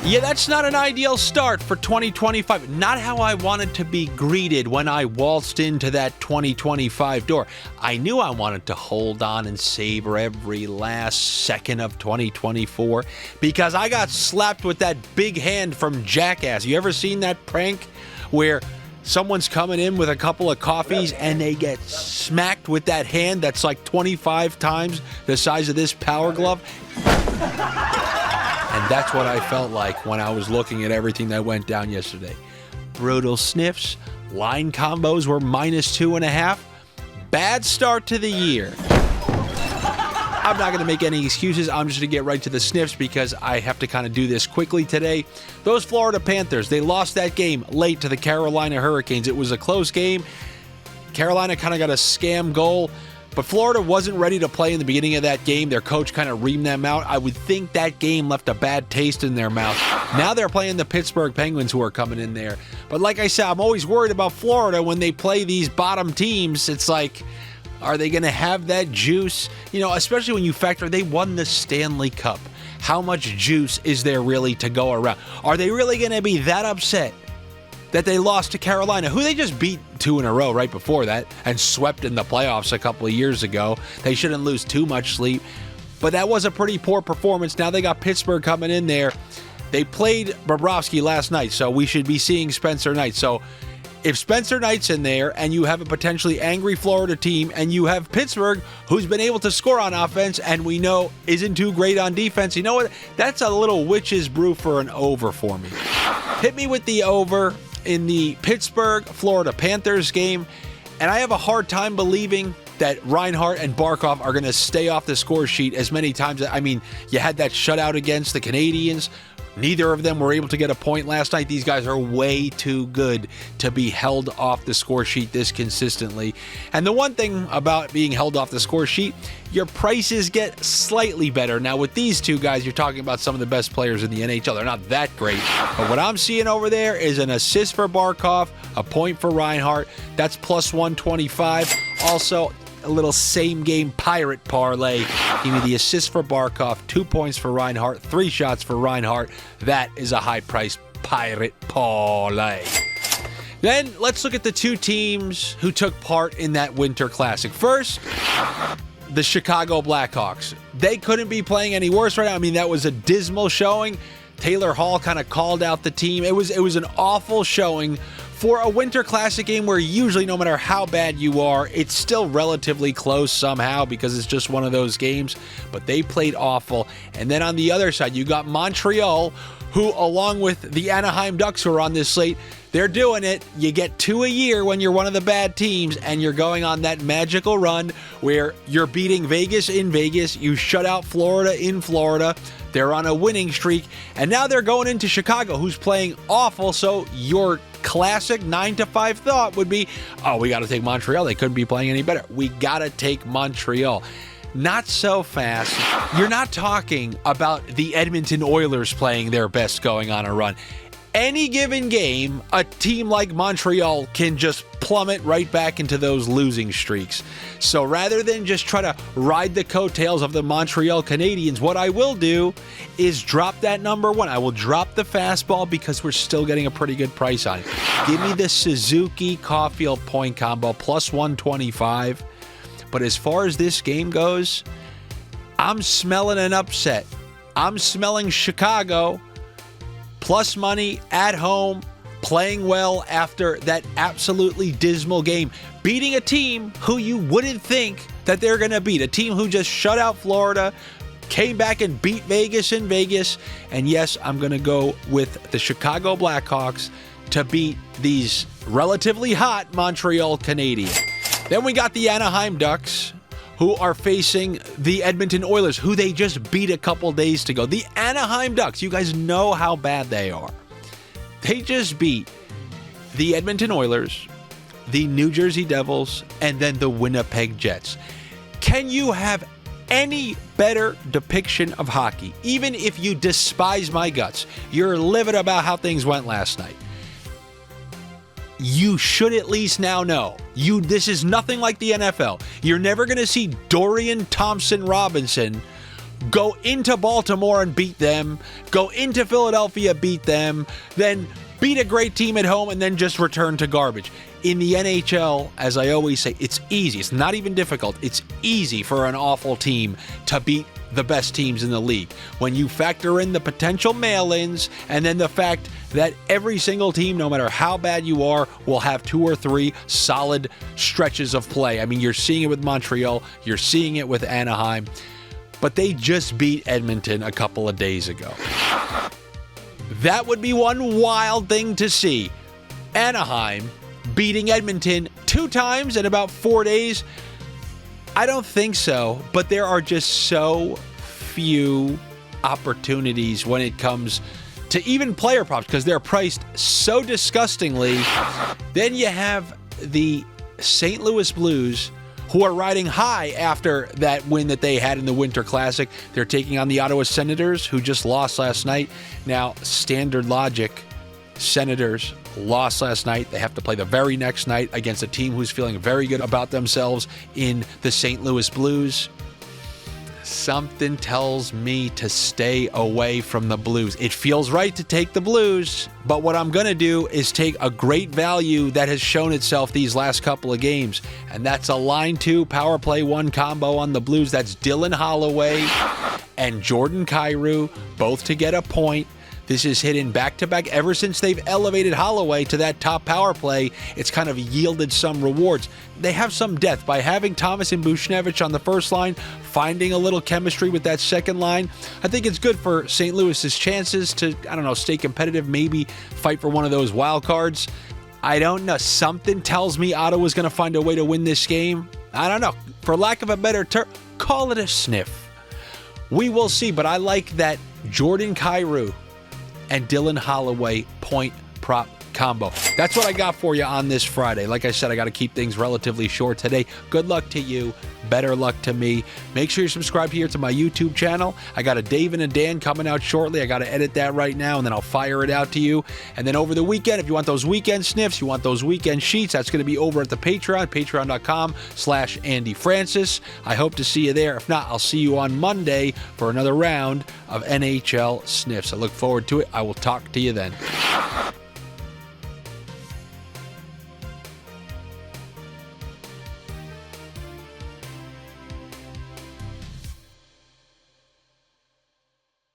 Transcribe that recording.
Yeah, that's not an ideal start for 2025. Not how I wanted to be greeted when I waltzed into that 2025 door. I knew I wanted to hold on and savor every last second of 2024 because I got slapped with that big hand from Jackass. You ever seen that prank where someone's coming in with a couple of coffees and they get smacked with that hand that's like 25 times the size of this power glove? And that's what I felt like when I was looking at everything that went down yesterday. Brutal sniffs. Line combos were -2.5. Bad start to the year. I'm not going to make any excuses. I'm just going to get right to the sniffs because I have to kind of do this quickly today. Those Florida Panthers, they lost that game late to the Carolina Hurricanes. It was a close game. Carolina kind of got a scam goal. But Florida wasn't ready to play in the beginning of that game. Their coach kind of reamed them out. I would think that game left a bad taste in their mouth. Now they're playing the Pittsburgh Penguins who are coming in there. But like I said, I'm always worried about Florida when they play these bottom teams. It's like, are they going to have that juice? You know, especially when you factor they won the Stanley Cup. How much juice is there really to go around? Are they really going to be that upset that they lost to Carolina, who they just beat 2 in a row right before that and swept in the playoffs a couple of years ago? They shouldn't lose too much sleep. But that was a pretty poor performance. Now they got Pittsburgh coming in there. They played Bobrovsky last night, so we should be seeing Spencer Knight. So if Spencer Knight's in there and you have a potentially angry Florida team and you have Pittsburgh, who's been able to score on offense and we know isn't too great on defense, you know what? That's a little witch's brew for an over for me. Hit me with the over in the Pittsburgh-Florida Panthers game, and I have a hard time believing that Reinhart and Barkov are going to stay off the score sheet as many times. I mean, you had that shutout against the Canadiens. Neither of them were able to get a point last night. These guys are way too good to be held off the score sheet this consistently. And the one thing about being held off the score sheet, your prices get slightly better. Now, with these two guys, you're talking about some of the best players in the NHL. They're not that great. But what I'm seeing over there is an assist for Barkov, a point for Reinhart. That's +125. Also, a little same-game pirate parlay. Give me the assist for Barkov, 2 points for Reinhart, 3 shots for Reinhart. That is a high-priced pirate parlay. Then let's look at the two teams who took part in that Winter Classic. First, the Chicago Blackhawks. They couldn't be playing any worse right now. I mean, that was a dismal showing. Taylor Hall kind of called out the team. It was an awful showing for a Winter Classic game where usually no matter how bad you are, it's still relatively close somehow because it's just one of those games. But they played awful. And then on the other side, you got Montreal, who along with the Anaheim Ducks who are on this slate, they're doing it. You get 2 a year when you're one of the bad teams and you're going on that magical run where you're beating Vegas in Vegas. You shut out Florida in Florida. They're on a winning streak. And now they're going into Chicago, who's playing awful. So your classic 9-5 thought would be, oh, we got to take Montreal. They couldn't be playing any better. We got to take Montreal. Not so fast. You're not talking about the Edmonton Oilers playing their best going on a run. Any given game, a team like Montreal can just plummet right back into those losing streaks. So rather than just try to ride the coattails of the Montreal Canadiens, what I will do is drop that number one. I will drop the fastball because we're still getting a pretty good price on it. Give me the Suzuki Caufield point combo +125. But as far as this game goes, I'm smelling an upset. I'm smelling Chicago plus money at home, playing well after that absolutely dismal game, beating a team who you wouldn't think that they're going to beat, a team who just shut out Florida, came back and beat Vegas in Vegas. And yes, I'm going to go with the Chicago Blackhawks to beat these relatively hot Montreal Canadiens. Then we got the Anaheim Ducks, who are facing the Edmonton Oilers, who they just beat a couple days ago. The Anaheim Ducks, you guys know how bad they are. They just beat the Edmonton Oilers, the New Jersey Devils, and then the Winnipeg Jets. Can you have any better depiction of hockey? Even if you despise my guts, you're livid about how things went last night. You should at least now know. This is nothing like the NFL. You're never going to see Dorian Thompson-Robinson go into Baltimore and beat them, go into Philadelphia, beat them, then beat a great team at home, and then just return to garbage. In the NHL, as I always say, it's easy. It's not even difficult. It's easy for an awful team to beat the best teams in the league. When you factor in the potential mail-ins and then the fact that every single team, no matter how bad you are, will have 2 or 3 solid stretches of play. I mean, you're seeing it with Montreal. You're seeing it with Anaheim. But they just beat Edmonton a couple of days ago. That would be one wild thing to see. Anaheim beating Edmonton 2 times in about 4 days. I don't think so, but there are just so few opportunities when it comes to even player props because they're priced so disgustingly. Then you have the St. Louis Blues, who are riding high after that win that they had in the Winter Classic. They're taking on the Ottawa Senators, who just lost last night. Now, standard logic, Senators lost last night. They have to play the very next night against a team who's feeling very good about themselves in the St. Louis Blues. Something tells me to stay away from the Blues. It feels right to take the Blues, but what I'm going to do is take a great value that has shown itself these last couple of games, and that's a line 2 power play 1 combo on the Blues. That's Dylan Holloway and Jordan Kyrou, both to get a point. This is hidden back-to-back. Ever since they've elevated Holloway to that top power play, it's kind of yielded some rewards. They have some depth by having Thomas and Buchnevich on the first line, finding a little chemistry with that second line. I think it's good for St. Louis's chances to, stay competitive, maybe fight for one of those wild cards. I don't know. Something tells me Ottawa's going to find a way to win this game. I don't know. For lack of a better term, call it a sniff. We will see, but I like that Jordan Kyrou and Dylan Holloway point prop combo. That's what I got for you on this Friday. Like I said, I got to keep things relatively short today. Good luck to you. Better luck to me. Make sure you subscribe here to my YouTube channel. I got a Dave and a Dan coming out shortly. I got to edit that right now, and then I'll fire it out to you. And then over the weekend, if you want those weekend sniffs, you want those weekend sheets, that's going to be over at the Patreon, patreon.com/Andy Francess. I hope to see you there. If not, I'll see you on Monday for another round of NHL Sniffs. I look forward to it. I will talk to you then.